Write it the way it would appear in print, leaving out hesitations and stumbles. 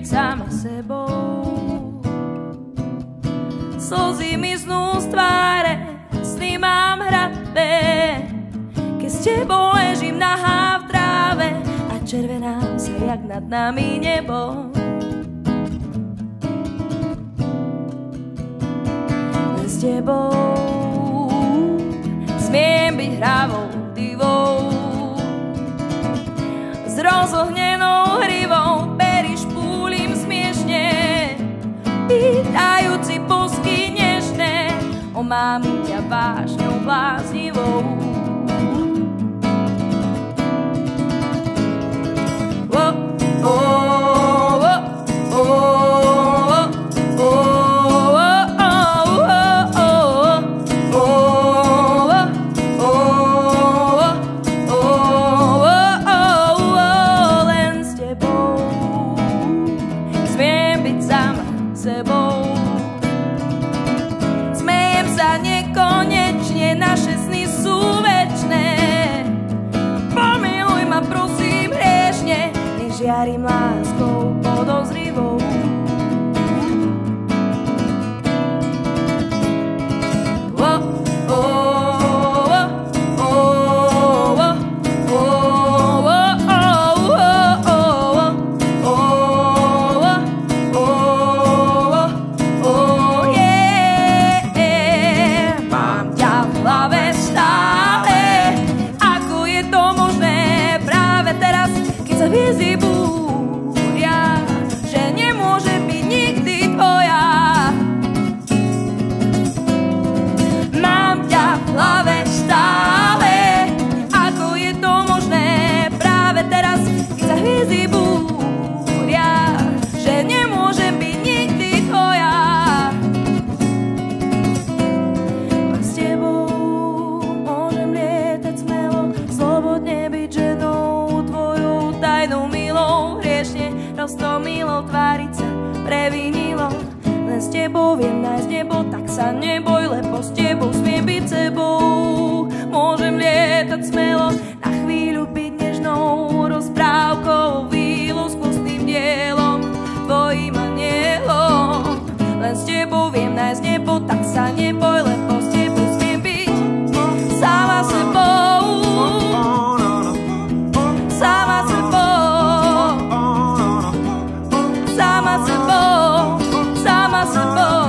byť sama sebou. Slzy miznú z tváre, sny mám hradbé, keď s tebou ležím nahá v tráve a červenám sa jak nad nami nebo. Len s tebou smiem byť hravou divou, s rozohnenou hrivou períš púlim smiešne, pýtajúci bosky nežné, omámim ťa vášňou bláznivou. Naše sny sú večné, pomiluj ma prosím hriešne, nech žiarím láskou podozrivou. Hviezdy búria, že nemôže byť nikdy tvoja. Mám ťa v hlave stále, ako je to možné práve teraz, keď sa hviezdy búria, že nemôže byť nikdy tvoja. S tebou môžem lietať smelo, slobodne byť ženou tvojou tajnou milou, hriešne roztomilo tváriť sa previnilo. Len s tebou viem nájsť nebo, tak sa neboj, lebo s tebou smiem byť sebou. Môžem lietať smelo, na chvíľu byť nežnou rozprávkou, výluskostným dielom, tvojim anielom. Len s tebou viem nájsť nebo, tak sa neboj, lebo s tebou smiem byť sama sebou. Sama sebou, sama sebou, sama sebou.